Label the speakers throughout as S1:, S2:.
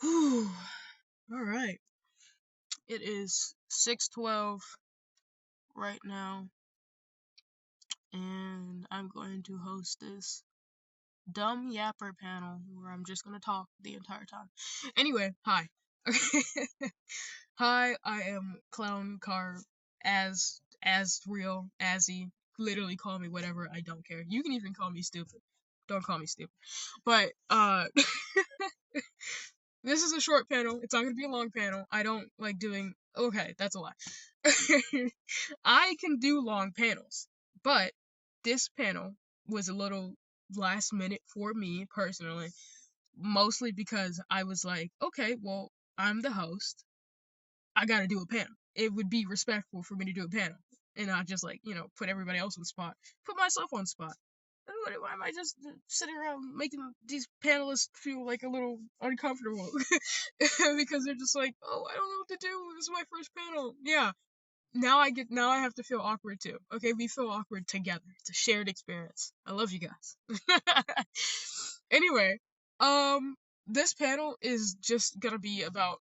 S1: Whew. All right. It is 6:12 right now, and I'm going to host this dumb yapper panel where I'm just gonna talk the entire time. Anyway, hi. Hi, I am clowncaraz as real as he. Literally call me whatever, I don't care. You can even call me stupid. Don't call me stupid. But this is a short panel. It's not gonna be a long panel. I don't like doing. Okay, that's a lie. I can do long panels, but this panel was a little last minute for me personally, mostly because I was like, okay, well, I'm the host. I gotta do a panel. It would be respectful for me to do a panel and not just like, put everybody else on the spot. Put myself on the spot. Why am I just sitting around making these panelists feel like a little uncomfortable? Because they're just like, oh, I don't know what to do. This is my first panel. Yeah. Now I have to feel awkward too. Okay, we feel awkward together. It's a shared experience. I love you guys. Anyway, this panel is just gonna be about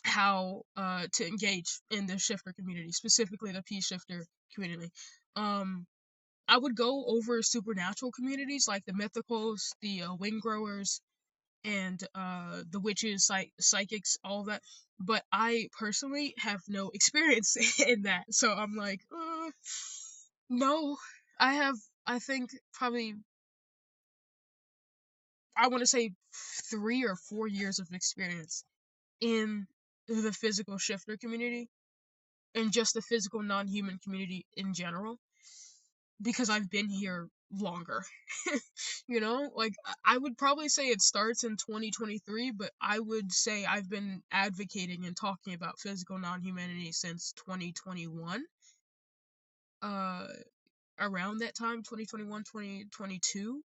S1: how to engage in the shifter community, specifically the P shifter community. I would go over supernatural communities like the mythicals, the wing growers, and the witches, psychics, all that. But I personally have no experience in that, so I'm like, no. I have, I think, probably, I want to say 3 or 4 years of experience in the physical shifter community and just the physical non-human community in general because I've been here longer. Like I would probably say it starts in 2023, but I would say I've been advocating and talking about physical non-humanity since 2021. Uh Around that time, 2021, 2022.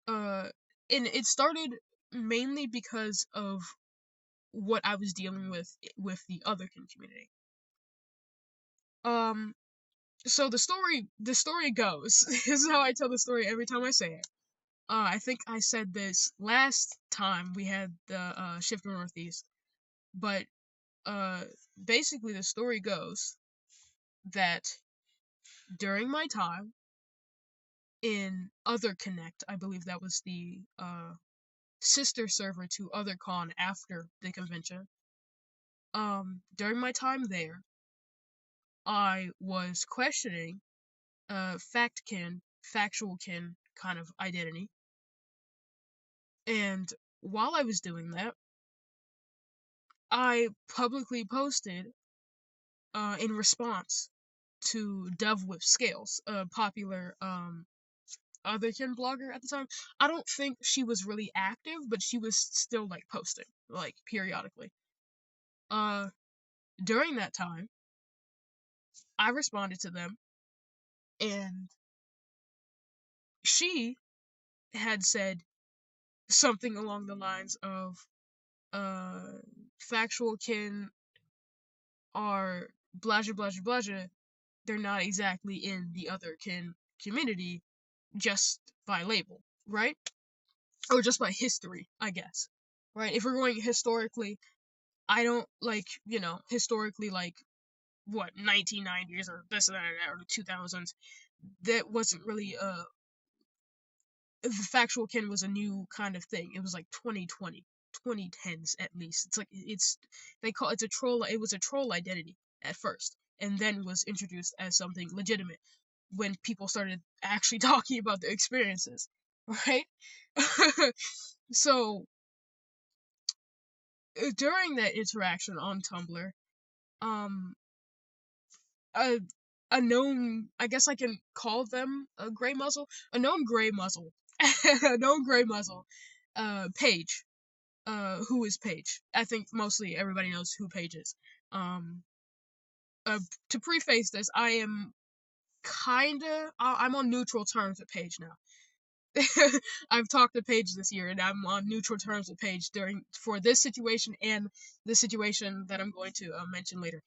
S1: Uh and it started mainly because of what I was dealing with the otherkin community. Um so the story goes. This is how I tell the story every time I say it. I think I said this last time we had the Shifter Northeast, but uh, basically the story goes that during my time in Other Connect, I believe that was the sister server to OtherCon after the convention. During my time there, I was questioning factual kin kind of identity, and while I was doing that, I publicly posted in response to Dove with Scales, a popular otherkin blogger at the time. I don't think she was really active, but she was still like posting like periodically. Uh During that time, I responded to them, and she had said something along the lines of uh factual kin are blah blah blah blah. They're not exactly in the otherkin community just by label, right? Or just by history, I guess. Right? If we're going historically, I don't like, historically, like, what, 1990s or this and that or the 2000s. That wasn't really, the factual kin was a new kind of thing. It was like 2020, 2010s at least. It's like, it's a troll, it was a troll identity at first, and then was introduced as something legitimate when people started actually talking about their experiences, right? So, during that interaction on Tumblr, um, a a known, I guess I can call them a gray muzzle, a known gray muzzle, a known gray muzzle, Paige, who is Paige? I think mostly everybody knows who Paige is. Um, to preface this, I'm on neutral terms with Paige now. I've talked to Paige this year, and I'm on neutral terms with Paige for this situation and the situation that I'm going to mention later.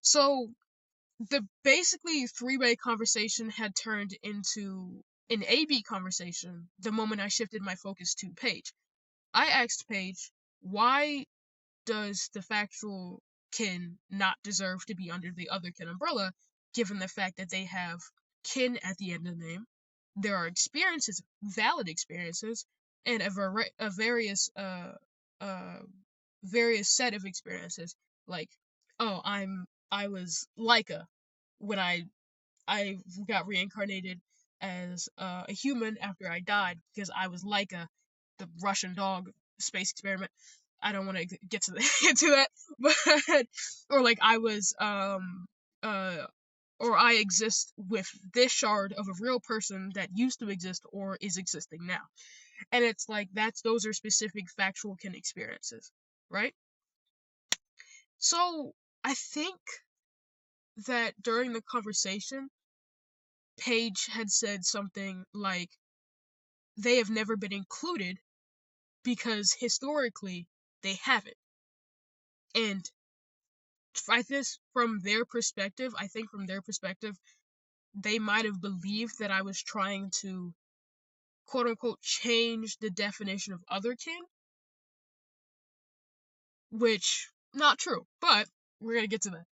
S1: So the basically three-way conversation had turned into an AB conversation the moment I shifted my focus to Paige. I asked Paige, why does the factual kin not deserve to be under the other kin umbrella, given the fact that they have kin at the end of the name? There are experiences, valid experiences, and uh, various set of experiences. Like, oh, I was Laika when I got reincarnated as a human after I died because I was Laika, the Russian dog space experiment. I don't want to get to into that, but or like I was uh or I exist with this shard of a real person that used to exist or is existing now. And it's like those are specific factual kin experiences, right? So I think that during the conversation, Paige had said something like they have never been included because historically they haven't. And I think from their perspective, they might have believed that I was trying to quote unquote change the definition of other kin, which not true, but we're gonna get to that.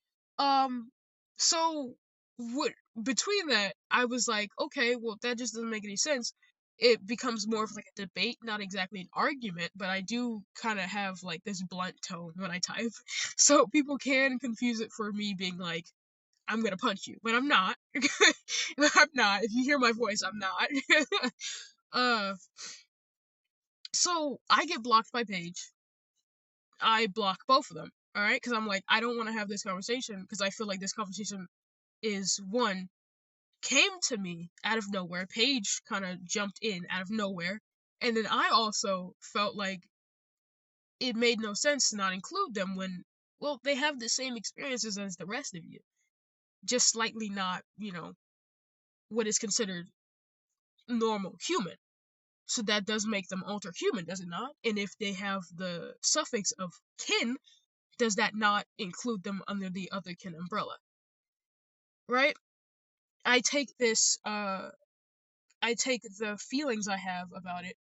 S1: So what between that, I was like, okay, well that just doesn't make any sense. It becomes more of like a debate, not exactly an argument, but I do kind of have like this blunt tone when I type, so people can confuse it for me being like, I'm gonna punch you, but I'm not. I'm not. If you hear my voice, I'm not. uh, so I get blocked by Paige. I block both of them. All right, because I'm like, I don't want to have this conversation because I feel like this conversation is one came to me out of nowhere. Paige kind of jumped in out of nowhere, and then I also felt like it made no sense to not include them when, well, they have the same experiences as the rest of you, just slightly not, what is considered normal human. So that does make them alter human, does it not? And if they have the suffix of kin, does that not include them under the other kin umbrella? Right? I take this I take the feelings I have about it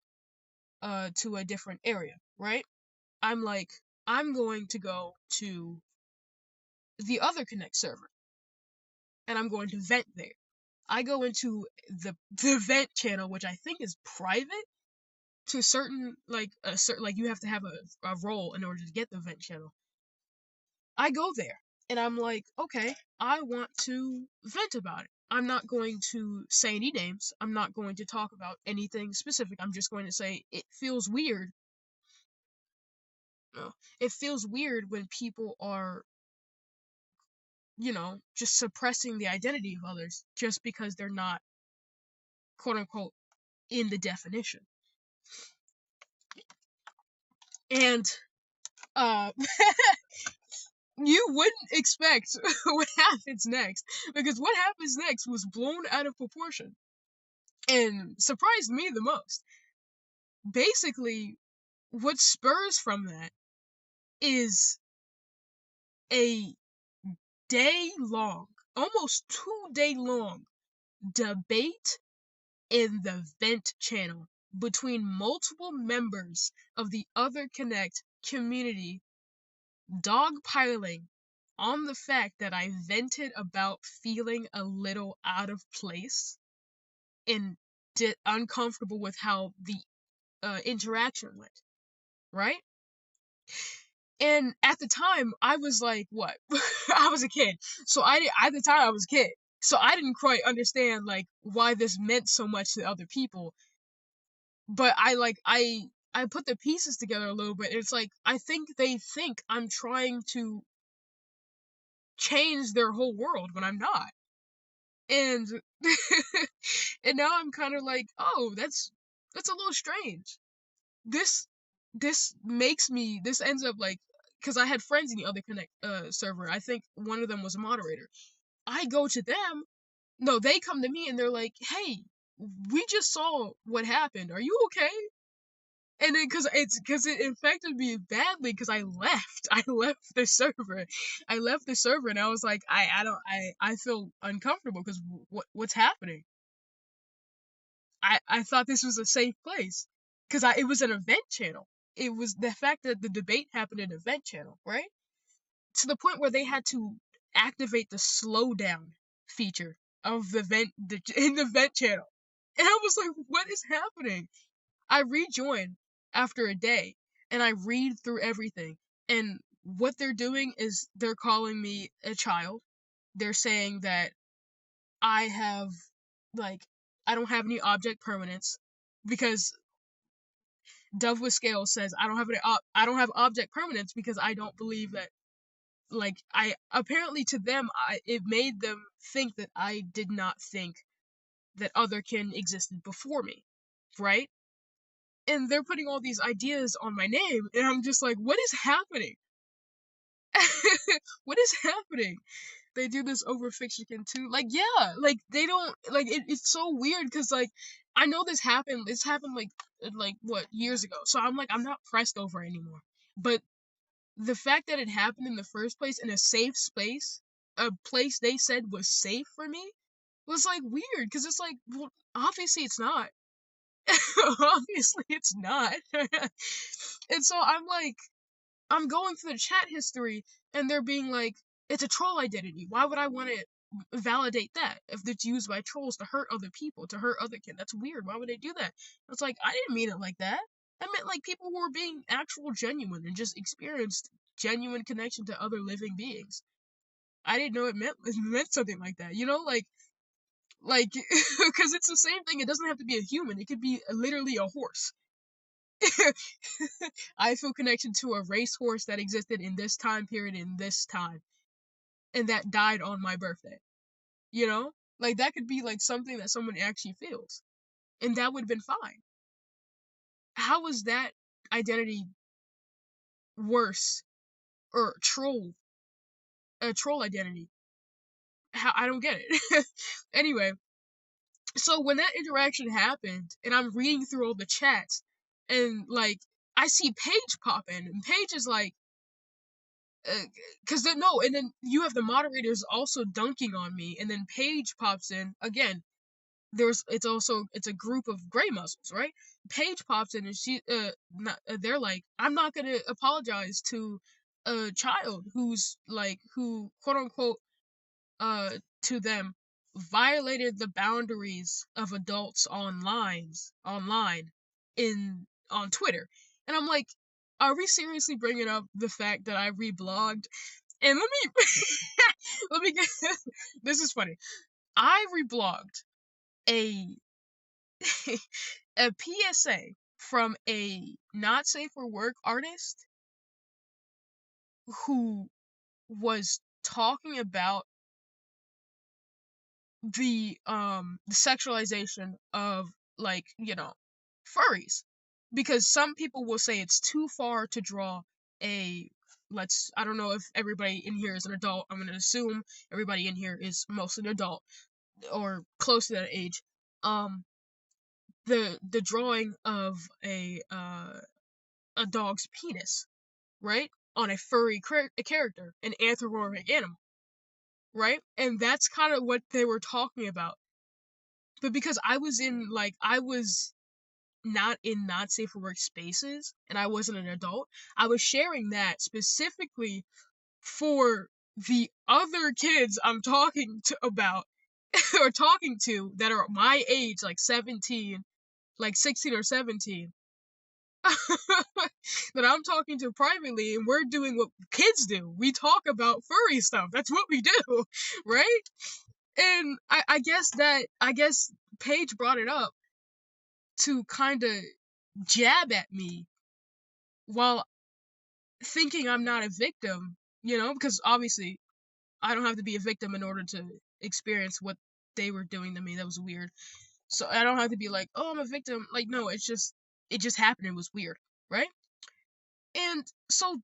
S1: to a different area, right? I'm like, I'm going to go to the other Connect server and I'm going to vent there. I go into the vent channel, which I think is private to certain like you have to have a role in order to get the vent channel. I go there and I'm like, okay, I want to vent about it. I'm not going to say any names. I'm not going to talk about anything specific. I'm just going to say it feels weird. It feels weird when people are, just suppressing the identity of others just because they're not, quote unquote, in the definition. And uh you wouldn't expect what happens next, because what happens next was blown out of proportion and surprised me the most. Basically, what spurs from that is a day long, almost 2 day long debate in the vent channel between multiple members of the other Connect community, dogpiling on the fact that I vented about feeling a little out of place and uncomfortable with how the interaction went, right? And at the time, I was like, what? I was a kid. So at the time I was a kid. So I didn't quite understand like why this meant so much to other people. But I put the pieces together a little bit. It's like I think they think I'm trying to change their whole world when I'm not. And and now I'm kind of like, oh, that's a little strange. This this ends up like, because I had friends in the other Connect server. I think one of them was a moderator. I go to them. No, they come to me and they're like, "Hey, we just saw what happened. Are you okay?" And then because it infected me badly because I left. I left the server. I left the server and I was like, I feel uncomfortable because what's happening? I thought this was a safe place because it was an event channel. it was the fact that the debate happened in Event Channel, right? To the point where they had to activate the slowdown feature of in the Event Channel. And I was like, what is happening? I rejoin after a day and I read through everything. And what they're doing is they're calling me a child. They're saying that I have, like, I don't have any object permanence because Dove with Scale says I don't have object permanence because I don't believe that, like, I apparently to them it made them think that I did not think that otherkin existed before me, right? And they're putting all these ideas on my name, and I'm just like, what is happening? What is happening? They do this over fiction too. Like, yeah, like they don't like it's so weird because like I know this happened. This happened like what years ago. So I'm like I'm not pressed over it anymore. But the fact that it happened in the first place in a safe space, a place they said was safe for me, was like weird because it's like, well, obviously it's not. Obviously it's not. And so I'm like, I'm going through the chat history and they're being like, it's a troll identity. Why would I want to validate that if it's used by trolls to hurt other people, to hurt other kids? That's weird. Why would they do that? It's like, I didn't mean it like that. I meant like people who were being actual genuine and just experienced genuine connection to other living beings. I didn't know it meant something like that. You know, like because it's the same thing. It doesn't have to be a human. It could be literally a horse. I feel connection to a racehorse that existed in this time period in this time and that died on my birthday. You know? Like that could be like something that someone actually feels. And that would have been fine. How is that identity worse or a troll identity? How I don't get it. Anyway, so when that interaction happened and I'm reading through all the chats and like I see Paige pop in and Paige is like because no, and then you have the moderators also dunking on me, and then Paige pops in again. It's a group of gray muzzles, right? Paige pops in and they're like, I'm not gonna apologize to a child who quote unquote to them violated the boundaries of adults online on Twitter. And I'm like, are we seriously bringing up the fact that I reblogged? And let me get this is funny. I reblogged a a PSA from a not safe for work artist who was talking about the sexualization of, like, furries, because some people will say it's too far to draw a I don't know if everybody in here is an adult. I'm going to assume everybody in here is mostly an adult or close to that age. The drawing of a dog's penis, right, on a furry character, an anthropomorphic animal, right? And that's kind of what they were talking about. But because I was not in not safe for work spaces and I wasn't an adult, I was sharing that specifically for the other kids I'm talking to about or talking to that are my age, like 17, like 16 or 17. That I'm talking to privately, and we're doing what kids do. We talk about furry stuff. That's what we do, right? And I guess Paige brought it up to kind of jab at me while thinking I'm not a victim, because obviously I don't have to be a victim in order to experience what they were doing to me. That was weird. So I don't have to be like, oh, I'm a victim. Like, no, it just happened. It was weird, right? And so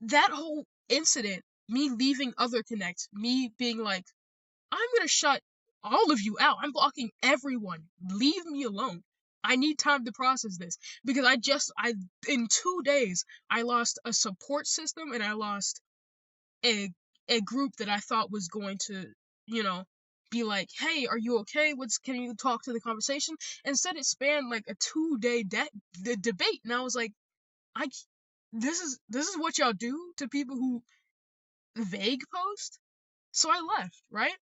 S1: that whole incident, me leaving Other Connect, me being like, I'm gonna shut all of you out. I'm blocking everyone. Leave me alone. I need time to process this because in 2 days I lost a support system and I lost a group that I thought was going to, be like, hey, are you okay? Can you talk to the conversation? Instead, it spanned like a 2-day debate, and I was like, I this is what y'all do to people who vague post. So I left, right?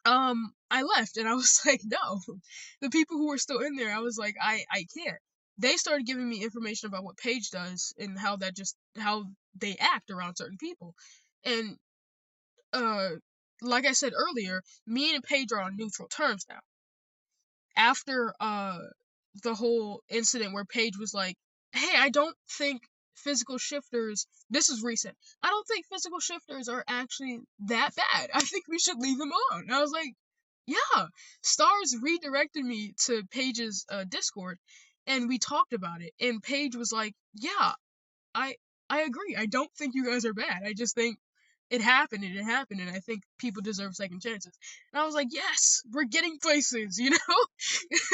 S1: I left and I was like, no. The people who were still in there, I was like, I can't. They started giving me information about what Paige does and how they act around certain people. And uh like I said earlier, me and Paige are on neutral terms now. After the whole incident where Paige was like, "Hey, I don't think physical shifters, this is recent. I don't think physical shifters are actually that bad. I think we should leave them alone." And I was like, "Yeah." Stars redirected me to Paige's Discord and we talked about it. And Paige was like, "Yeah, I I agree. I don't think you guys are bad. I just think it happened, and I think people deserve second chances." And I was like, yes, we're getting places, you know?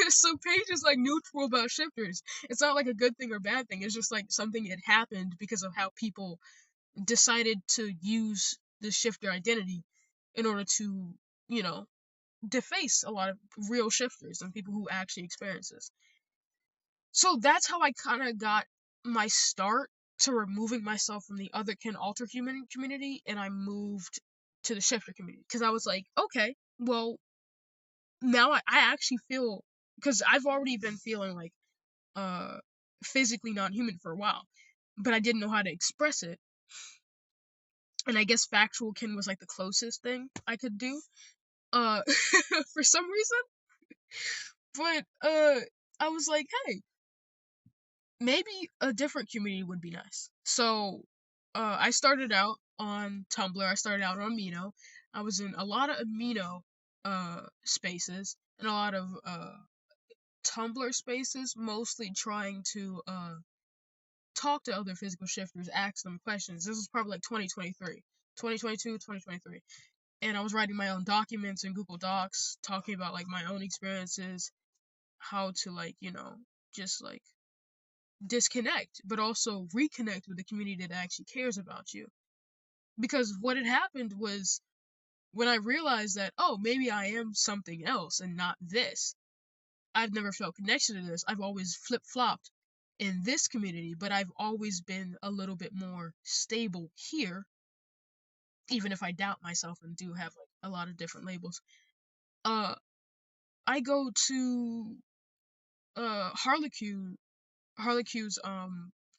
S1: So Paige is like neutral about shifters. It's not like a good thing or bad thing. It's just like something that happened because of how people decided to use the shifter identity in order to, you know, deface a lot of real shifters and people who actually experience this. So that's how I kind of got my start to removing myself from the other kin alter human community, and I moved to the shifter community because I was like, okay, well, now I actually feel, because I've already been feeling like uh physically non-human for a while, but I didn't know how to express it, and I guess factual kin was like the closest thing I could do uh for some reason. But I was like, hey, maybe a different community would be nice. So I started out on Tumblr. I started out on Amino. I was in a lot of Amino spaces and a lot of Tumblr spaces, mostly trying to talk to other physical shifters, ask them questions. This was probably like 2023, 2022, 2023. And I was writing my own documents in Google Docs, talking about like my own experiences, how to like, just like disconnect, but also reconnect with the community that actually cares about you. Because what had happened was when I realized that, oh, maybe I am something else and not this. I've never felt connection to this. I've always flip flopped in this community, but I've always been a little bit more stable here, even if I doubt myself and do have like a lot of different labels. Uh, I go to Harlequin's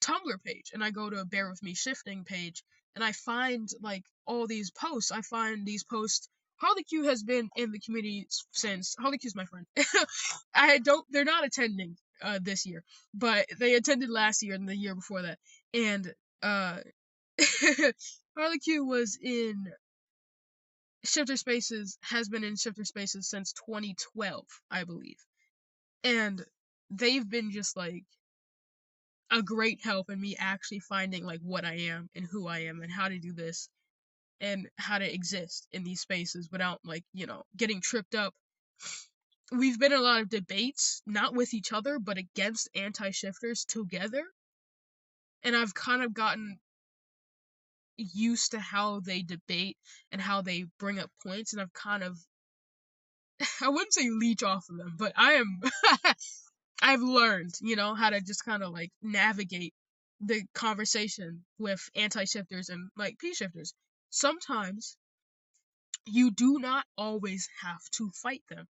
S1: Tumblr page, and I go to Bear With Me Shifting page, and I find like all these posts. I find these posts. Harlequin has been in the community since. Harlequin's my friend. I don't. They're not attending this year, but they attended last year and the year before that. And uh, Harlequin was in Shifter Spaces. Has been in Shifter Spaces since 2012, I believe, and they've been just like a great help in me actually finding like what I am and who I am and how to do this and how to exist in these spaces without like, getting tripped up. We've been in a lot of debates, not with each other, but against anti-shifters together. And I've kind of gotten used to how they debate and how they bring up points, and I've kind of I wouldn't say leech off of them, but I am I've learned, how to just kind of like navigate the conversation with anti-shifters and like p-shifters. Sometimes you do not always have to fight them.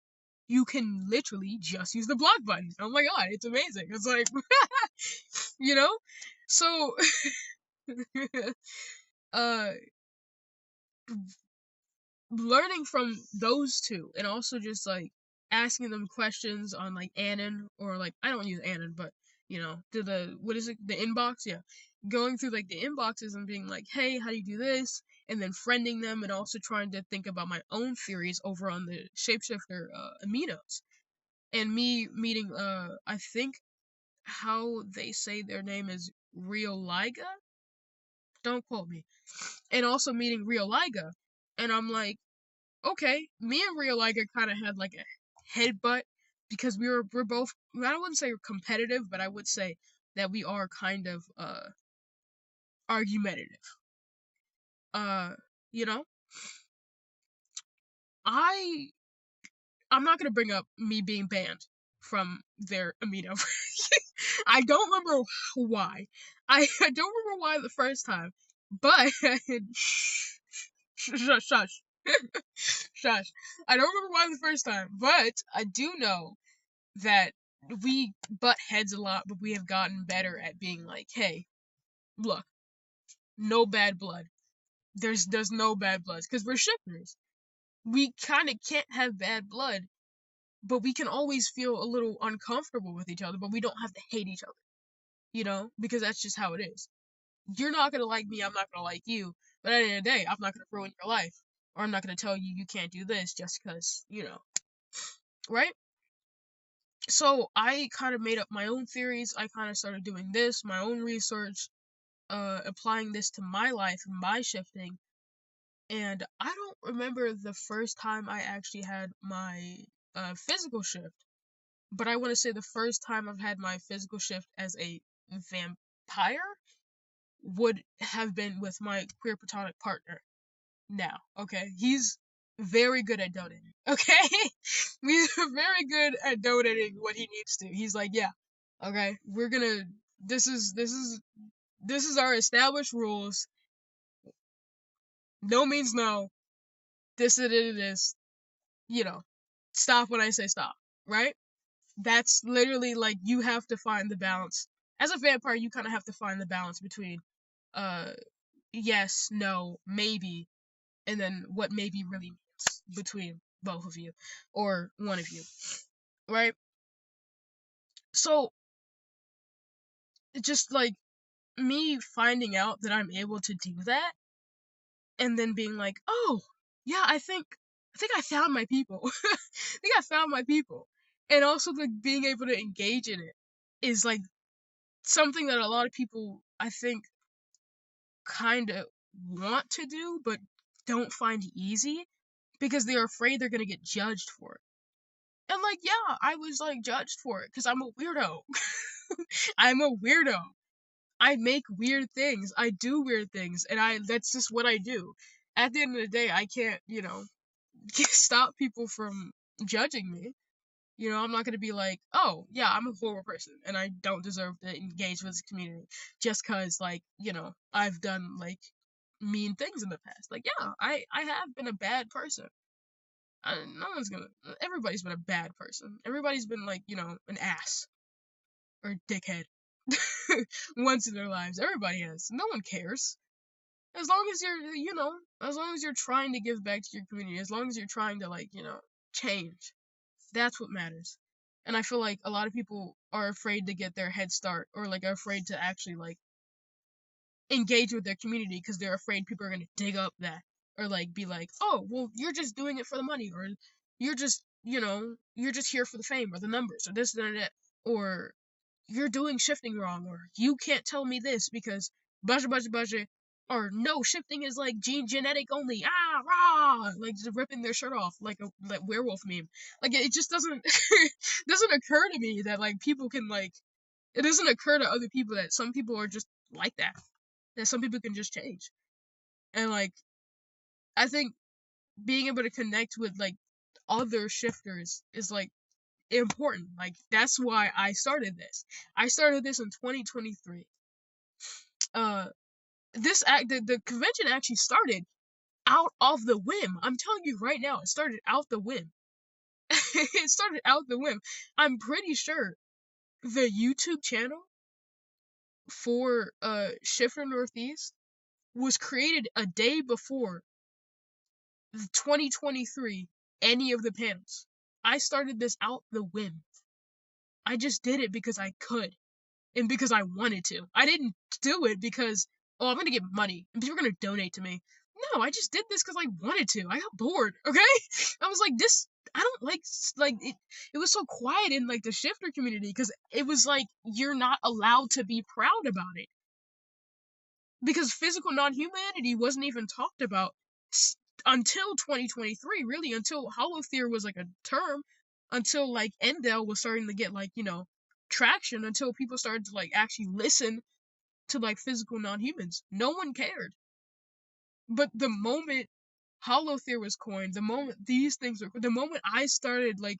S1: You can literally just use the block button. Oh my god, it's amazing. It's like, you know? So, uh, learning from those two and also just like asking them questions on like Anon, or like I don't use Anon, but to the what is it, the inbox, yeah, going through like the inboxes and being like, hey, how do you do this, and then friending them and also trying to think about my own theories over on the shapeshifter aminos, and me meeting I think how they say their name is Rio Liga, don't quote me, and also meeting Rio Liga, and I'm like, okay, me and Rio Liga kind of had like a headbutt because we're both, I wouldn't say competitive, but I would say that we are kind of argumentative. Uh, you know, I I'm not gonna bring up me being banned from their amino. I don't remember why. I don't remember why the first time, but shush, shush, shush. I don't remember why the first time, but I do know that we butt heads a lot, but we have gotten better at being like, hey, look, no bad blood. There's no bad blood because we're shifters. We kind of can't have bad blood, but we can always feel a little uncomfortable with each other, but we don't have to hate each other, because that's just how it is. You're not gonna like me, I'm not gonna like you, but at the end of the day, I'm not gonna ruin your life, or I'm not gonna tell you you can't do this just because, right? So I kind of made up my own theories. I kind of started doing this, my own research, applying this to my life and my shifting. And I don't remember the first time I actually had my physical shift, but I want to say the first time I've had my physical shift as a vampire would have been with my queer platonic partner now, okay? He's very good at donating, okay? He's very good at donating what he needs to. He's like, yeah, okay, we're gonna, this is our established rules. No means no. This is it is. Stop when I say stop, right? That's literally like you have to find the balance. As a vampire, you kind of have to find the balance between uh yes, no, maybe, and then what maybe really means between both of you or one of you, right? So just like me finding out that I'm able to do that and then being like, "Oh, yeah, I think I found my people." I think I found my people. And also like being able to engage in it is like something that a lot of people I think kind of want to do but don't find easy because they're afraid they're going to get judged for it. And like, yeah, I was like judged for it cuz I'm a weirdo. I'm a weirdo. I make weird things. I do weird things and that's just what I do. At the end of the day, I can't, stop people from judging me. I'm not gonna be like, oh yeah, I'm a horrible person and I don't deserve to engage with this community just cause like, I've done like mean things in the past. Like, yeah, I have been a bad person. No one's gonna. Everybody's been a bad person. Everybody's been like, an ass or dickhead once in their lives. Everybody has. No one cares. As long as you're, as long as you're trying to give back to your community, as long as you're trying to like, change. That's what matters. And I feel like a lot of people are afraid to get their head start or like are afraid to actually like engage with their community because they're afraid people are going to dig up that or like be like, oh, well, you're just doing it for the money or you're just, you're just here for the fame or the numbers or this and that or you're doing shifting wrong or you can't tell me this because budget or no, shifting is like genetic only, rah, like just ripping their shirt off like a like werewolf meme. Like it just doesn't doesn't occur to me that like people can like it doesn't occur to other people that some people are just like that some people can just change. And like I think being able to connect with like other shifters is like important. Like that's why I started this. I started this in 2023. The convention actually started out of the whim. I'm telling you right now, it started out the whim. It started out the whim. I'm pretty sure the YouTube channel for Shifter Northeast was created a day before 2023 any of the panels. I started this out the whim. I just did it because I could and because I wanted to. I didn't do it because, oh, I'm gonna get money and people are gonna donate to me. No, I just did this because I wanted to. I got bored, okay? I was like, this, I don't like it was so quiet in like the shifter community because it was like, you're not allowed to be proud about it. Because physical non-humanity wasn't even talked about until 2023, really, until Holotheer was like a term, until like Endel was starting to get like, traction, until people started to like actually listen to like physical non-humans. No one cared. But the moment Holotheer was coined, the moment these things were, the moment I started like,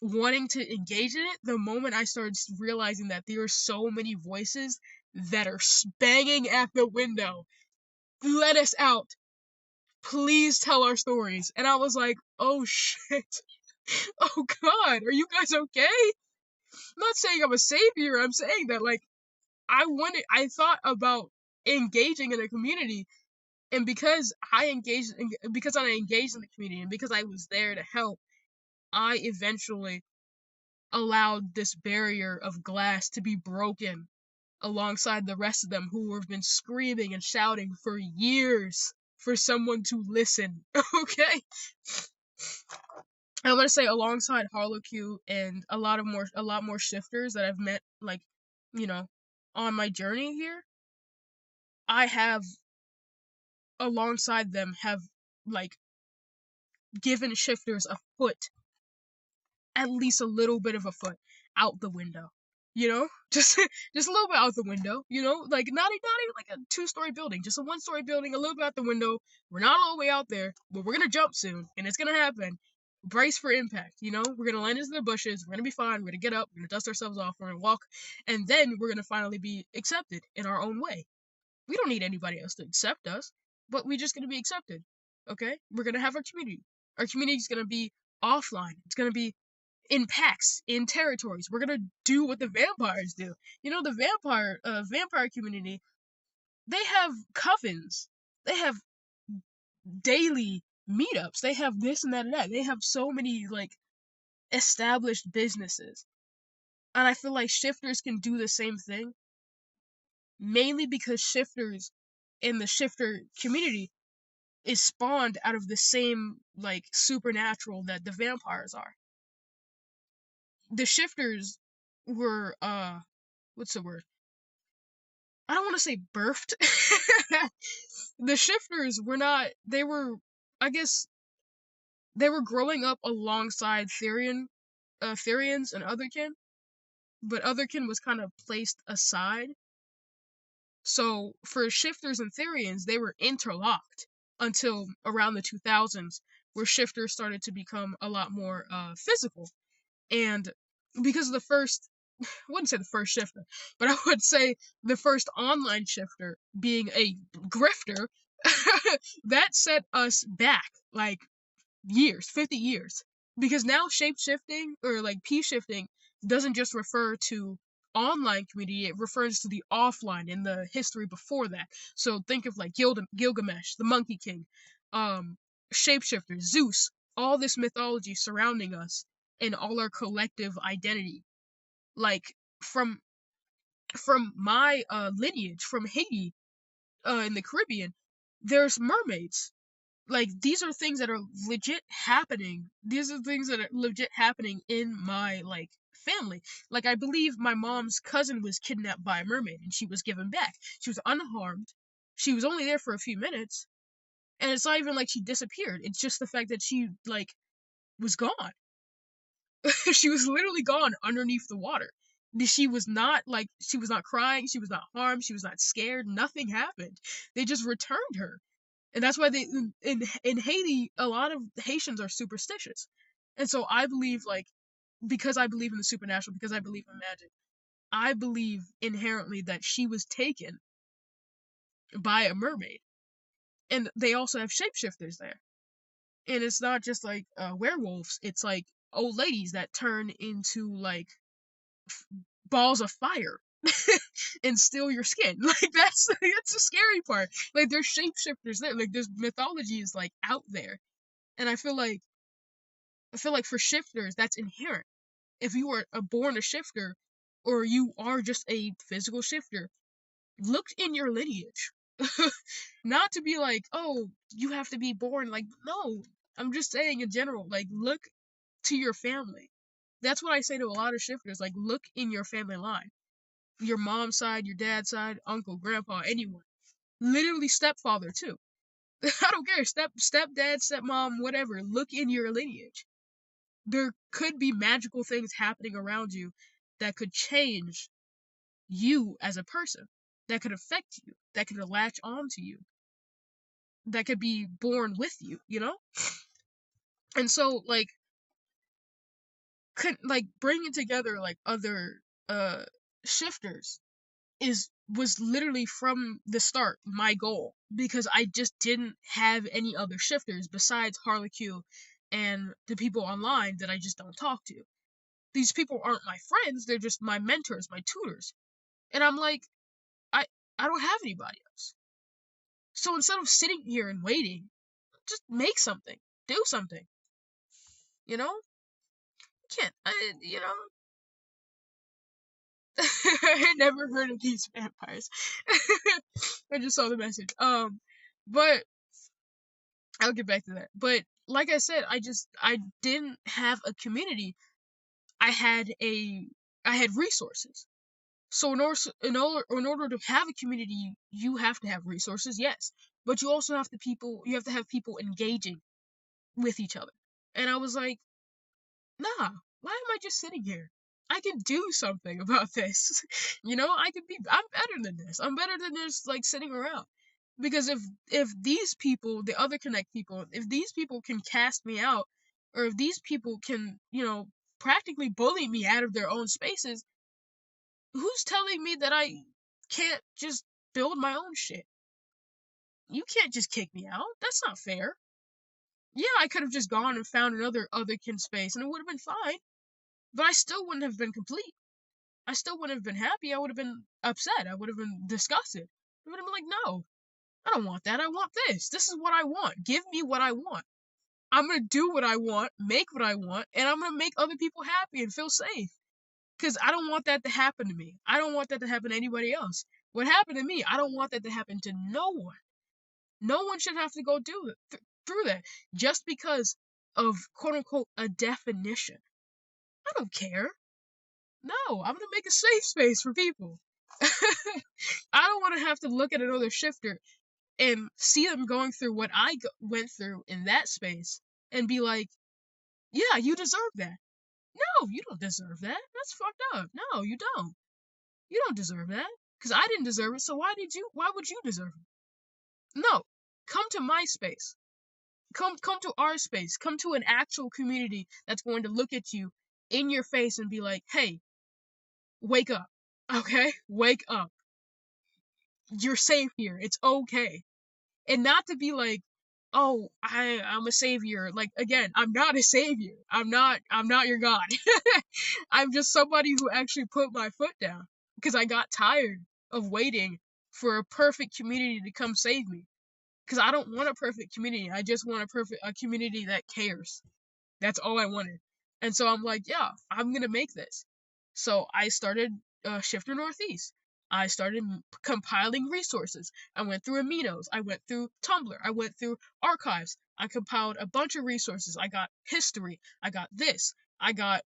S1: wanting to engage in it the moment I started realizing that there are so many voices that are banging at the window. Let us out. Please tell our stories. And I was like, oh shit. Oh god, are you guys okay? I'm not saying I'm a savior. I'm saying that, like, I thought about engaging in a community, and because I engaged in the community, and because I was there to help, I eventually allowed this barrier of glass to be broken alongside the rest of them who have been screaming and shouting for years for someone to listen. Okay? I want to say alongside Harlequin and a lot more shifters that I've met, like, you know, on my journey here, I have alongside them have, like, given shifters a foot, at least a little bit of a foot out the window. You know, just a little bit out the window. You know, like not even like a 2-story building, just a 1-story building, a little bit out the window. We're not all the way out there, but we're gonna jump soon, and it's gonna happen. Brace for impact. You know, we're gonna land into the bushes. We're gonna be fine. We're gonna get up. We're gonna dust ourselves off. We're gonna walk, and then we're gonna finally be accepted in our own way. We don't need anybody else to accept us, but we're just gonna be accepted. Okay, we're gonna have our community. Our community is gonna be offline. It's gonna be in packs, in territories. We're gonna do what the vampires do. You know, the vampire community, they have covens. They have daily meetups. They have this and that and that. They have so many, like, established businesses. And I feel like shifters can do the same thing, mainly because shifters in the shifter community is spawned out of the same, like, supernatural that the vampires are. The shifters were what's the word? I don't want to say birthed. The shifters were not, they were, I guess, they were growing up alongside Therians and Otherkin, but Otherkin was kind of placed aside. So for shifters and Therians, they were interlocked until around the 2000s, where shifters started to become a lot more physical. And because of the first, I wouldn't say the first shifter, but I would say the first online shifter being a grifter, that set us back like years, 50 years. Because now shape shifting or like P shifting doesn't just refer to online community, it refers to the offline and the history before that. So think of like Gilgamesh, the Monkey King, shapeshifter, Zeus, all this mythology surrounding us and all our collective identity. Like from my lineage from Haiti in the Caribbean, there's mermaids. Like, these are things that are legit happening. These are things that are legit happening in my, like, family. Like, I believe my mom's cousin was kidnapped by a mermaid and she was given back. She was unharmed. She was only there for a few minutes. And it's not even like she disappeared. It's just the fact that she, like, was gone. She was literally gone underneath the water. She was not crying, she was not harmed, she was not scared, nothing happened. They just returned her. And that's why they in Haiti, a lot of Haitians are superstitious. And so I believe, like, because I believe in the supernatural, because I believe in magic, I believe inherently that she was taken by a mermaid. And they also have shapeshifters there. And it's not just like werewolves, it's like old ladies that turn into like balls of fire and steal your skin. Like that's the scary part. Like there's shapeshifters there. Like there's mythology is like out there. And I feel like for shifters that's inherent. If you are born a shifter or you are just a physical shifter, look in your lineage. Not to be like, oh, you have to be born like no. I'm just saying in general, like look to your family. That's what I say to a lot of shifters, like look in your family line. Your mom's side, your dad's side, uncle, grandpa, anyone. Literally stepfather too. I don't care. Stepdad, stepmom, whatever. Look in your lineage. There could be magical things happening around you that could change you as a person. That could affect you. That could latch onto you. That could be born with you, you know? And so, like, like bringing together like other shifters was literally from the start my goal, because I just didn't have any other shifters besides Harlequin and the people online that I just don't talk to. These people aren't my friends, they're just my mentors, my tutors. And I'm like, I I don't have anybody else. So instead of sitting here and waiting, just make something. Do something. You know? Can't you know? I never heard of these vampires. I just saw the message. But I'll get back to that. But like I said, I didn't have a community. I had resources. So in order to have a community, you have to have resources, yes. But you have to have people engaging with each other. And I was like, nah, why am I just sitting here? I can do something about this. I'm better than this. I'm better than just like sitting around. Because if these people, the other Connect people, if these people can cast me out, or if these people can, practically bully me out of their own spaces, who's telling me that I can't just build my own shit? You can't just kick me out. That's not fair. Yeah, I could have just gone and found another otherkin space and it would have been fine. But I still wouldn't have been complete. I still wouldn't have been happy. I would have been upset. I would have been disgusted. I would have been like, no, I don't want that. I want this. This is what I want. Give me what I want. I'm going to do what I want, make what I want, and I'm going to make other people happy and feel safe. Because I don't want that to happen to me. I don't want that to happen to anybody else. What happened to me, I don't want that to happen to no one. No one should have to go through that just because of quote unquote a definition. I don't care. No, I'm gonna make a safe space for people. I don't want to have to look at another shifter and see them going through what I went through in that space and be like, yeah, you deserve that. No, you don't deserve that. That's fucked up. No, you don't. You don't deserve that. Because I didn't deserve it, so why would you deserve it? No. Come to my space. Come to our space. Come to an actual community that's going to look at you in your face and be like, hey, wake up. Okay? Wake up. You're safe here. It's okay. And not to be like, oh, I'm a savior. Like, again, I'm not a savior. I'm not your god. I'm just somebody who actually put my foot down because I got tired of waiting for a perfect community to come save me. Because I don't want a perfect community. I just want a community that cares. That's all I wanted. And so I'm like, yeah, I'm gonna make this. So I started Shifter Northeast. I started compiling resources. I went through aminos. I went through Tumblr. I went through archives. I compiled a bunch of resources. I got history. I got this. I got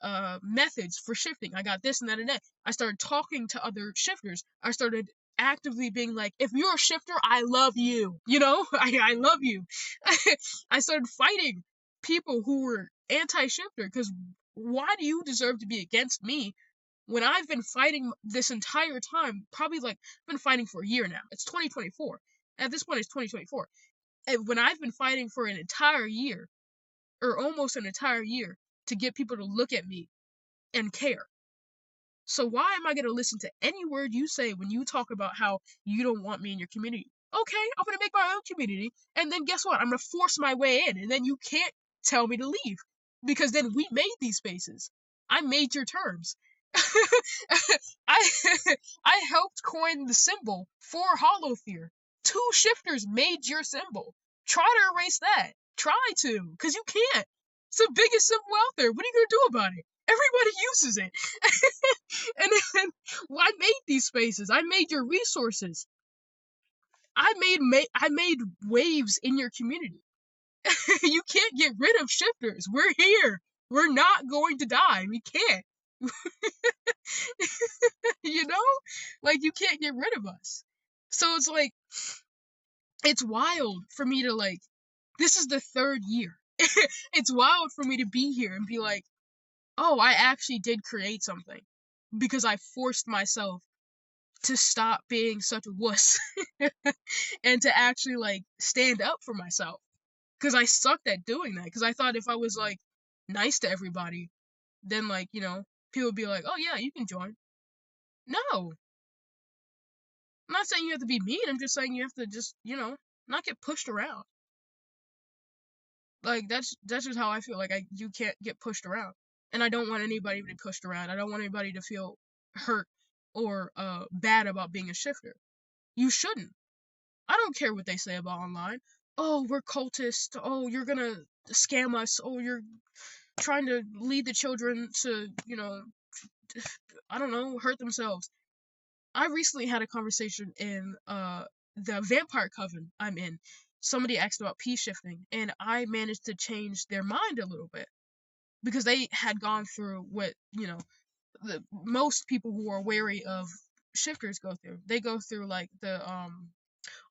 S1: methods for shifting. I got this and that and that. I started talking to other shifters. I started actively being like, if you're a shifter, I love you. I love you. I started fighting people who were anti-shifter, because why do you deserve to be against me when I've been fighting this entire time? Probably like I've been fighting for a year now. It's 2024. At this point, it's 2024. And when I've been fighting for an entire year, or almost an entire year, to get people to look at me and care. So why am I going to listen to any word you say when you talk about how you don't want me in your community? Okay, I'm going to make my own community, and then guess what? I'm going to force my way in, and then you can't tell me to leave, because then we made these spaces. I made your terms. I I helped coin the symbol for Holofear. 2 shifters made your symbol. Try to erase that. Try to, because you can't. It's the biggest symbol out there. What are you going to do about it? Everybody uses it. And then I made these spaces. I made your resources. I made waves in your community. You can't get rid of shifters. We're here. We're not going to die. We can't. You know? Like, you can't get rid of us. So it's like, it's wild for me to like, this is the 3rd year. It's wild for me to be here and be like, oh, I actually did create something, because I forced myself to stop being such a wuss and to actually like stand up for myself, because I sucked at doing that, because I thought if I was like nice to everybody, then like, people would be like, oh yeah, you can join. No, I'm not saying you have to be mean. I'm just saying you have to just, not get pushed around. Like that's just how I feel. Like you can't get pushed around, and I don't want anybody to be pushed around. I don't want anybody to feel hurt or bad about being a shifter. You shouldn't. I don't care what they say about online. Oh, we're cultists. Oh, you're gonna scam us. Oh, you're trying to lead the children to, I don't know, hurt themselves. I recently had a conversation in the vampire coven I'm in. Somebody asked about P shifting, and I managed to change their mind a little bit because they had gone through what, the most people who are wary of shifters go through. They go through like the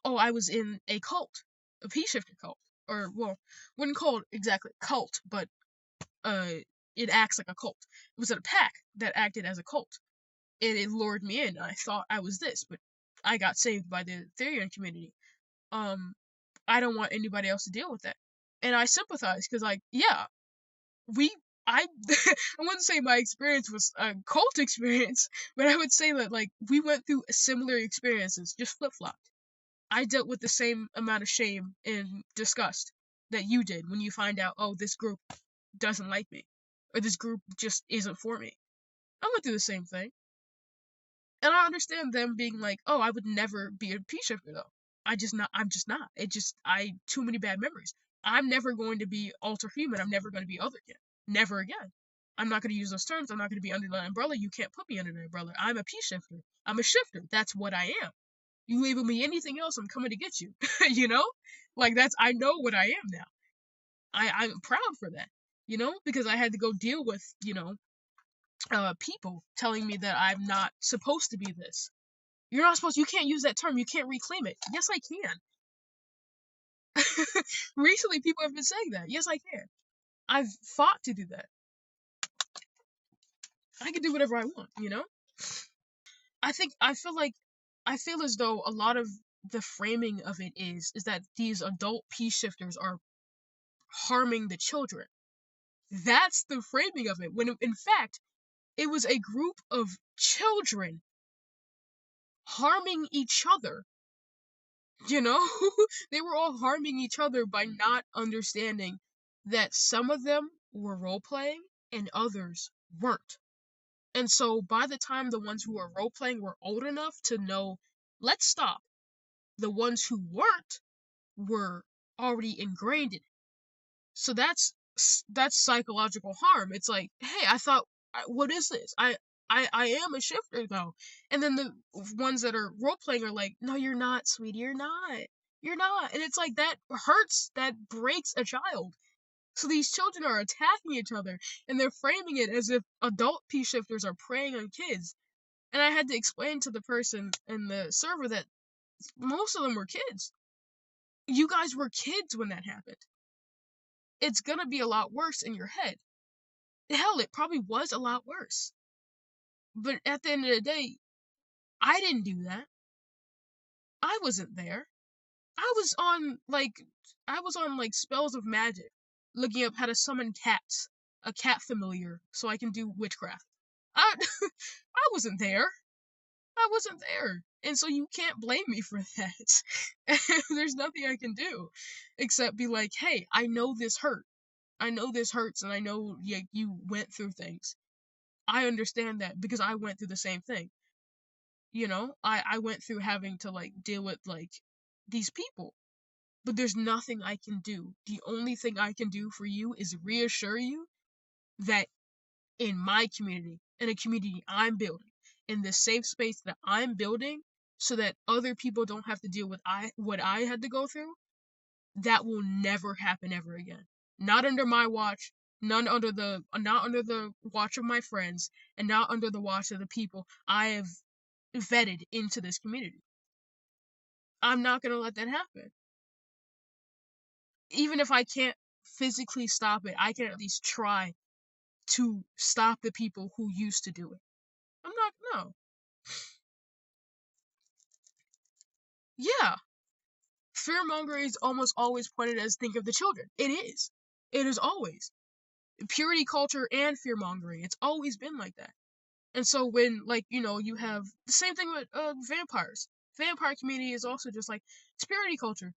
S1: oh, I was in a cult, a P shifter cult, or well, wouldn't call it exactly cult, but uh, it acts like a cult. It was a pack that acted as a cult, and it lured me in. I thought I was this, but I got saved by the Therian community. Um, I don't want anybody else to deal with that, and I sympathize because, like, yeah, we. I I wouldn't say my experience was a cult experience, but I would say that like we went through similar experiences, just flip flopped. I dealt with the same amount of shame and disgust that you did when you find out, oh, this group doesn't like me, or this group just isn't for me. I went through the same thing. And I understand them being like, oh, I would never be a P shifter though. I'm just not. Too many bad memories. I'm never going to be alter human. I'm never going to be other again. Never again. I'm not going to use those terms. I'm not going to be under the umbrella. You can't put me under the umbrella. I'm a P shifter. I'm a shifter. That's what I am. You label me anything else, I'm coming to get you. you know? Like I know what I am now. I'm proud for that. Because I had to go deal with, people telling me that I'm not supposed to be this. You're not supposed. You can't use that term. You can't reclaim it. Yes, I can. Recently, people have been saying that. Yes, I can. I've fought to do that. I can do whatever I want. I feel as though a lot of the framing of it is that these adult P shifters are harming the children. That's the framing of it. When in fact, it was a group of children harming each other. They were all harming each other by not understanding that some of them were role playing and others weren't. And so by the time the ones who were role playing were old enough to know, let's stop, the ones who weren't were already ingrained in it. So that's psychological harm. It's like, hey, I thought, what is this? I am a shifter though. And then the ones that are role playing are like, no, you're not, sweetie, you're not. You're not. And it's like that hurts, that breaks a child. So these children are attacking each other and they're framing it as if adult P shifters are preying on kids. And I had to explain to the person in the server that most of them were kids. You guys were kids when that happened. It's gonna be a lot worse in your head. Hell, it probably was a lot worse. But at the end of the day, I didn't do that. I wasn't there. I was on like spells of magic, looking up how to summon cats, a cat familiar, so I can do witchcraft. I I wasn't there. I wasn't there. And so you can't blame me for that. There's nothing I can do except be like, "Hey, I know this hurt. I know this hurts and I know you went through things. I understand that because I went through the same thing. I went through having to like deal with like these people. But there's nothing I can do. The only thing I can do for you is reassure you that in my community, in a community I'm building, in the safe space that I'm building, so that other people don't have to deal with what I had to go through, that will never happen ever again. Not under my watch, not under the watch of my friends, and not under the watch of the people I have vetted into this community. I'm not gonna let that happen. Even if I can't physically stop it, I can at least try to stop the people who used to do it. I'm not, no. Yeah, fear mongering is almost always pointed as think of the children. It is. It is always. purity culture and fear mongering. It's always been like that. And so when, like, you have the same thing with vampires. Vampire community is also just like, it's purity culture.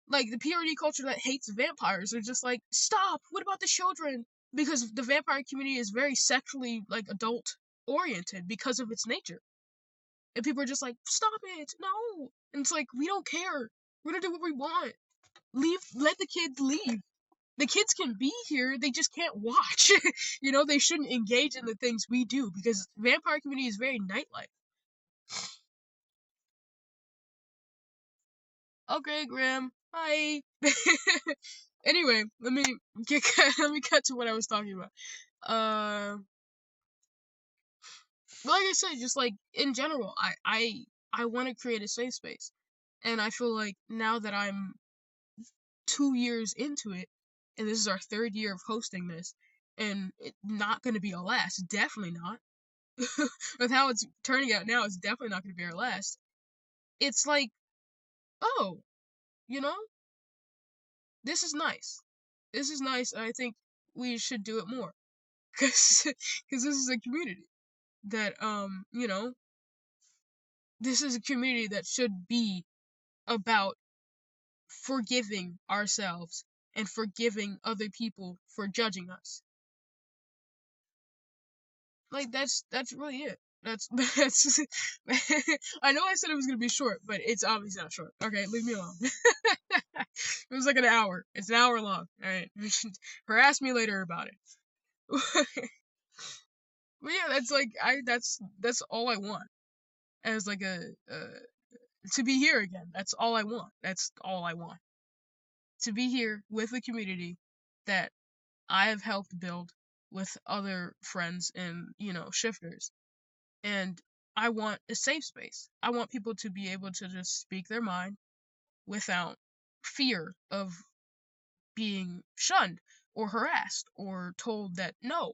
S1: Like, the purity culture that hates vampires are just like, stop, what about the children? Because the vampire community is very sexually, like, adult oriented because of its nature. And people are just like, stop it, no. And it's like, we don't care. We're gonna do what we want. Let the kids leave. The kids can be here, they just can't watch. They shouldn't engage in the things we do because vampire community is very nightlife. Okay, Graham. Bye. Anyway, let me cut to what I was talking about. Like I said, just like in general, I want to create a safe space, and I feel like now that I'm 2 years into it, and this is our third year of hosting this, and it's not going to be our last. Definitely not. With how it's turning out now, it's definitely not going to be our last. It's like, oh, you know, this is nice. This is nice, and I think we should do it more, cause this is a community that this is a community that should be about forgiving ourselves and forgiving other people for judging us. Like, that's really it. That's I know I said it was gonna be short, but it's obviously not short. Okay, leave me alone. It was like an hour. It's an hour long. All right, harass me later about it. But yeah, that's like that's all I want as like to be here again. That's all I want. That's all I want. To be here with a community that I have helped build with other friends and, shifters. And I want a safe space. I want people to be able to just speak their mind without fear of being shunned or harassed or told that, no,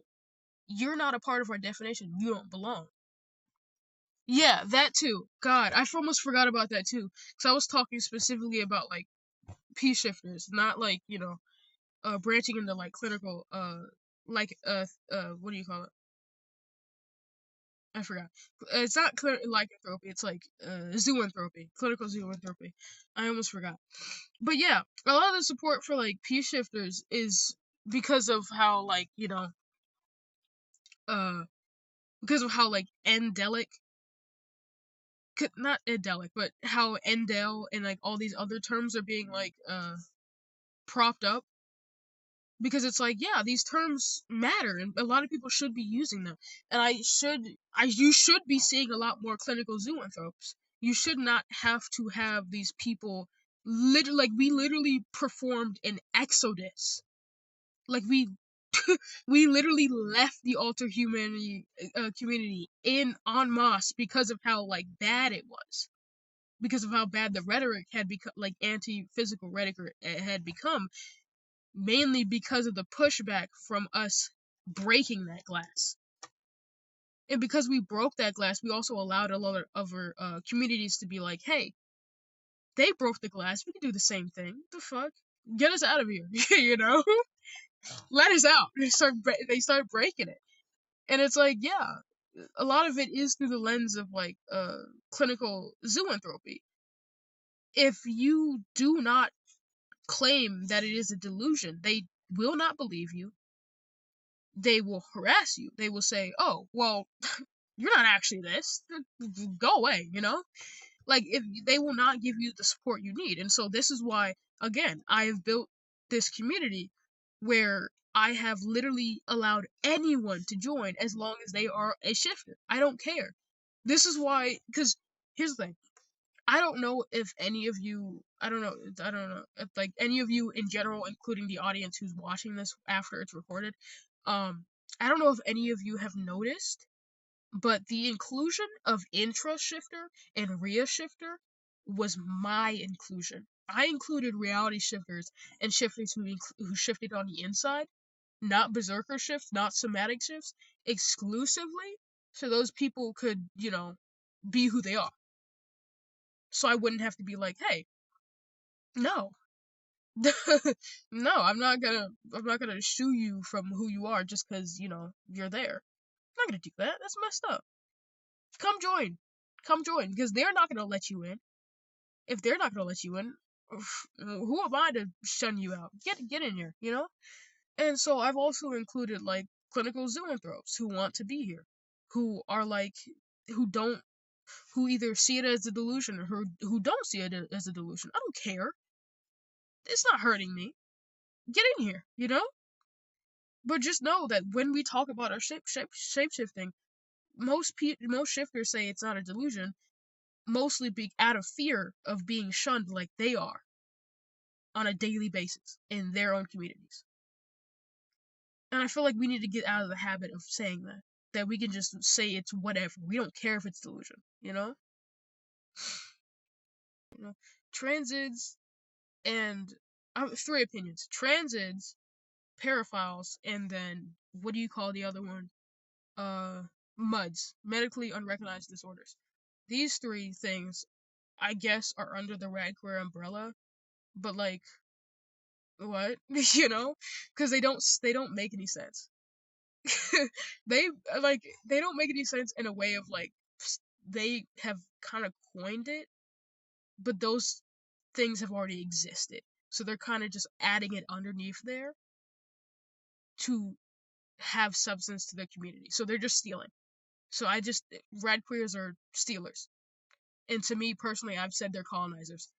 S1: you're not a part of our definition. You don't belong. Yeah, that too. God, I almost forgot about that too. Because I was talking specifically about, like, P shifters, not, like, branching into, like, clinical, like, what do you call it? I forgot. It's not lycanthropy. It's like zoanthropy, clinical zoanthropy. I almost forgot. But yeah, a lot of the support for like P shifters is because of how like uh because of how like endelic, not endelic, but how endel and like all these other terms are being like propped up. Because it's like, yeah, these terms matter and a lot of people should be using them. And you should be seeing a lot more clinical zoanthropes. You should not have to have these people we literally performed an exodus. Like we literally left the alter humanity community in en masse because of how like bad it was. Because of how bad the rhetoric had become, like anti-physical rhetoric had become, mainly because of the pushback from us breaking that glass. And because we broke that glass, we also allowed a lot of other communities to be like, hey, they broke the glass, we can do the same thing. The fuck? Get us out of here, Let us out. They start breaking it. And it's like, yeah, a lot of it is through the lens of like clinical zoanthropy. If you do not claim that it is a delusion, they will not believe you. They will harass you. They will say, oh, well, you're not actually this. Go away, Like, if they will not give you the support you need. And so this is why, again, I have built this community where I have literally allowed anyone to join as long as they are a shifter. I don't care. This is why, because here's the thing. I don't know if any of you, I don't know, if like any of you in general, including the audience who's watching this after it's recorded, I don't know if any of you have noticed, but the inclusion of intra shifter and Rhea shifter was my inclusion. I included reality shifters and shifters who shifted on the inside, not berserker shifts, not somatic shifts, exclusively so those people could, be who they are. So I wouldn't have to be like, hey, no, No, I'm not gonna shoo you from who you are just because, you're there. I'm not gonna do that. That's messed up. Come join. Come join. Because they're not gonna let you in. If they're not gonna let you in, who am I to shun you out? Get in here, you know? And so I've also included like clinical zoanthropes who want to be here, who are like who don't who either see it as a delusion or who don't see it as a delusion. I don't care. It's not hurting me. Get in here, you know? But just know that when we talk about our shape shifting, most shifters say it's not a delusion, mostly out of fear of being shunned like they are on a daily basis in their own communities. And I feel like we need to get out of the habit of saying that. That we can just say it's whatever. We don't care if it's delusion, you know? You know? Transids and three opinions. Transids, paraphiles, and then what do you call the other one? MUDs, medically unrecognized disorders. These three things, I guess, are under the rad queer umbrella, but like, what? You know? Because they don't make any sense. they they don't make any sense in a way of like they have kind of coined it, but those things have already existed, so they're kind of just adding it underneath there to have substance to the community. So they're just stealing. So rad queers are stealers, and to me personally, I've said they're colonizers.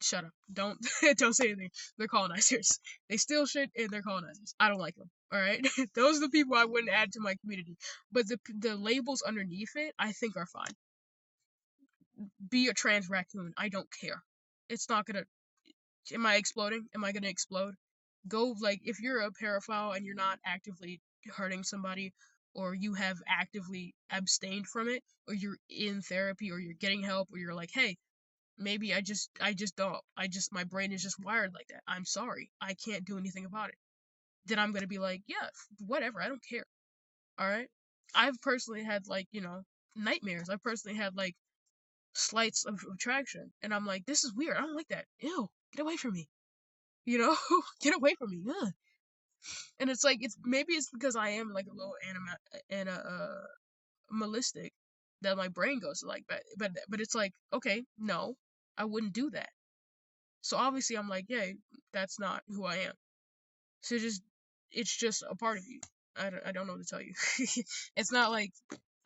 S1: Shut up! Don't don't say anything. They're colonizers. They steal shit and they're colonizers. I don't like them. All right, those are the people I wouldn't add to my community. But the labels underneath it, I think, are fine. Be a trans raccoon. I don't care. It's not gonna. Am I exploding? Am I gonna explode? Go like if you're a paraphile and you're not actively hurting somebody, or you have actively abstained from it, or you're in therapy, or you're getting help, or you're like, hey, maybe I just don't. My brain is just wired like that. I'm sorry. I can't do anything about it. Then I'm gonna be like, yeah, whatever. I don't care. All right. I've personally had like nightmares. I've personally had like slights of attraction, and I'm like, this is weird. I don't like that. Ew, get away from me. You know, get away from me. Ugh. And it's like it's because I am like a little animalistic that my brain goes like that. But it's like, okay, no, I wouldn't do that. So obviously I'm like, yeah, that's not who I am. So it's just a part of you. I don't know what to tell you. It's not like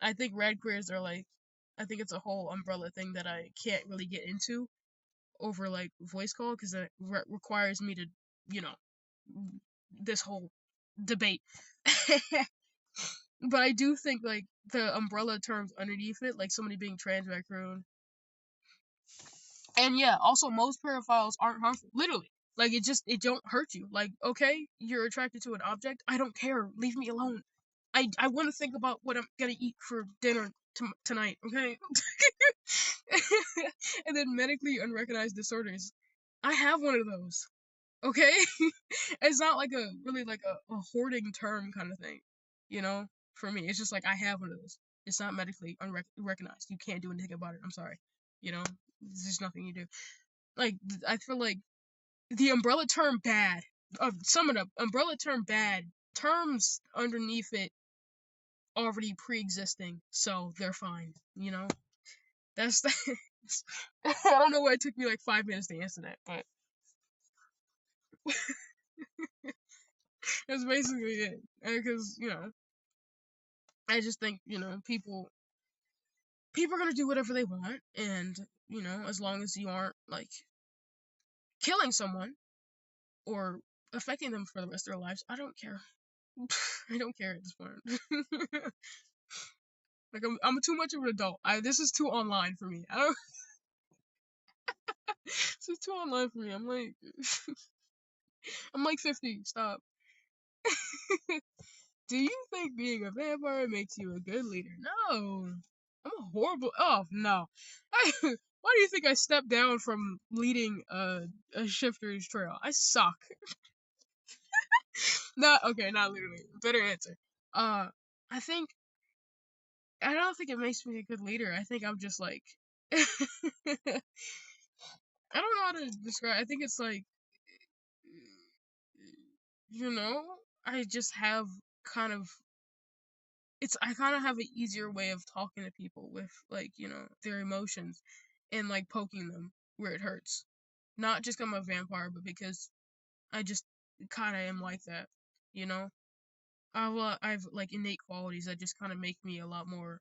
S1: I think rad queers are like I think it's a whole umbrella thing that I can't really get into over like voice call because it requires me to you know this whole debate. But I do think like the umbrella terms underneath it, like somebody being trans raccoon, and yeah, also most paraphiles aren't harmful. Literally, like it don't hurt you. Like okay, you're attracted to an object. I don't care. Leave me alone. I want to think about what I'm gonna eat for dinner tonight. Okay. And then medically unrecognized disorders. I have one of those. Okay. It's not like a really like a hoarding term kind of thing, you know. For me, it's just like I have one of those. It's not medically unrecognized. You can't do anything about it. I'm sorry. You know, there's just nothing you do. Like I feel like the umbrella term bad. Sum it up. Umbrella term bad. Terms underneath it already pre-existing, so they're fine. You know, that's the. I don't know why it took me like 5 minutes to answer that, but that's basically it. Because I just think people are gonna do whatever they want, and as long as you aren't like killing someone or affecting them for the rest of their lives, I don't care. I don't care at this point. Like I'm too much of an adult. This is too online for me. I don't. This is too online for me. I'm like 50. Stop. Do you think being a vampire makes you a good leader? No. I'm a horrible. Oh no. Why do you think I stepped down from leading a shifter's trail? I suck. Not okay. Not literally. Better answer. Uh, I think I don't think it makes me a good leader. I think I'm just like I don't know how to describe. I think it's like you know, I just have kind of I kind of have an easier way of talking to people with like, their emotions and like poking them where it hurts. Not just 'cause I'm a vampire, but because I just kind of am like that, you know? I've like innate qualities that just kind of make me a lot more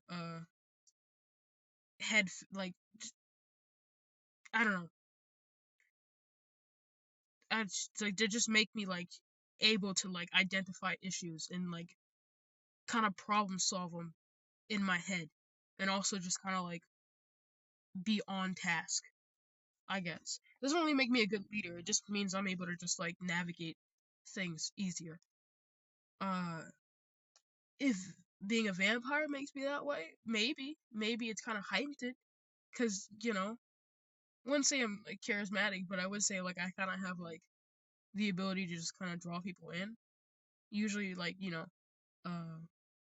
S1: like I don't know. Like they just make me like able to like identify issues and like kind of problem solve them in my head, and also just kind of like be on task. I guess doesn't really make me a good leader. It just means I'm able to just like navigate things easier. Uh, if being a vampire makes me that way, maybe it's kind of heightened it, because I wouldn't say I'm like charismatic, but I would say like I kind of have like the ability to just kind of draw people in. Usually like uh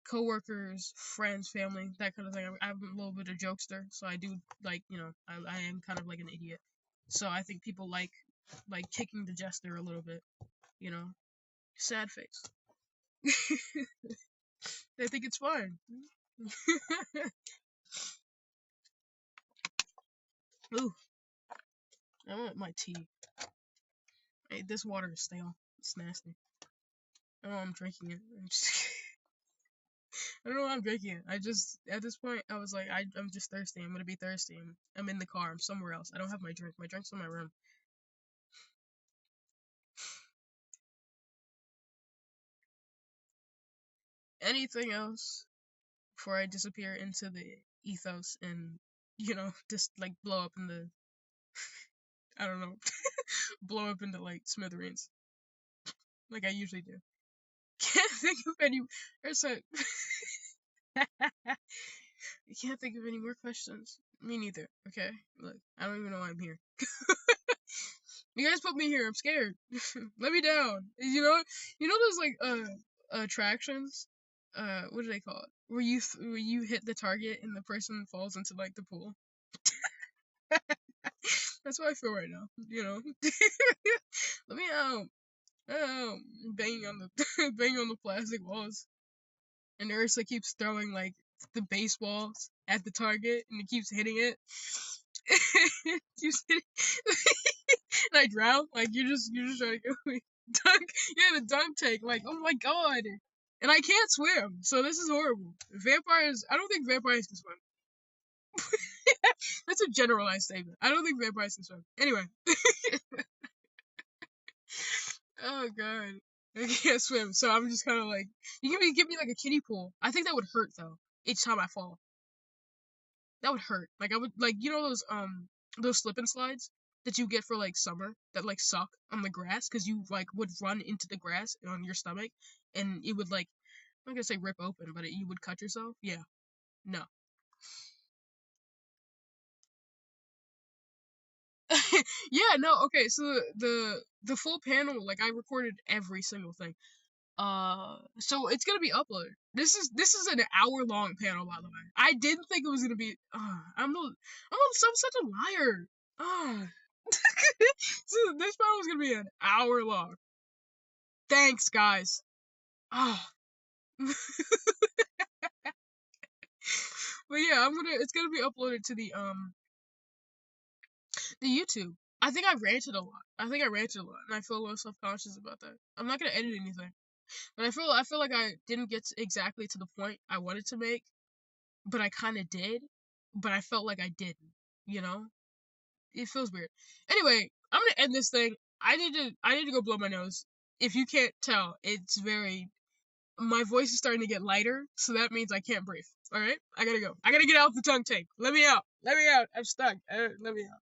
S1: coworkers, friends, family, that kind of thing. I'm a little bit of jokester, so I do like I am kind of like an idiot. So I think people like kicking the jester a little bit, you know. Sad face. They think it's fine. Ooh, I want my tea. Hey, this water is stale. It's nasty. I don't know why I'm drinking it. I don't know why I'm drinking it. I just at this point I was like I'm just thirsty. I'm gonna be thirsty. I'm in the car. I'm somewhere else. I don't have my drink. My drink's in my room. Anything else before I disappear into the ethos and just like blow up in the I don't know blow up into like smithereens like I usually do. Can't think of any. There's a. I can't think of any more questions. Me neither. Okay, look, I don't even know why I'm here. You guys put me here. I'm scared. Let me down. Those like attractions. What do they call it? Where you hit the target and the person falls into like the pool. That's how I feel right now. Let me out. Oh, banging on the banging on the plastic walls, and Ursa keeps throwing like the baseballs at the target, and it keeps hitting it. Keeps hitting. And I drown. Like you're just trying to go dunk. Yeah, the dunk tank. Like oh my god. And I can't swim, so this is horrible. Vampires. I don't think vampires can swim. That's a generalized statement. I don't think vampires can swim. Anyway. Oh god. I can't swim, so I'm just kind of like, you give me like a kiddie pool. I think that would hurt though. Each time I fall, that would hurt. Like I would like those slip and slides that you get for like summer that like suck on the grass because you like would run into the grass on your stomach and it would like I'm not gonna say rip open, but you would cut yourself. Yeah, no. Yeah, no. Okay, so the full panel, like I recorded every single thing. So it's gonna be uploaded. This is an hour long panel, by the way. I didn't think it was gonna be. I'm such a liar. So this panel was gonna be an hour long. Thanks, guys. Ah, but yeah, It's gonna be uploaded to the YouTube. I think I ranted a lot. And I feel a little self conscious about that. I'm not gonna edit anything, but I feel like I didn't get exactly to the point I wanted to make, but I kind of did, but I felt like I didn't. You know, it feels weird. Anyway, I'm gonna end this thing. I need to go blow my nose. If you can't tell, it's very my voice is starting to get lighter, so that means I can't breathe. All right, I gotta go. I gotta get out the tongue tank. Let me out. Let me out. I'm stuck. Let me out.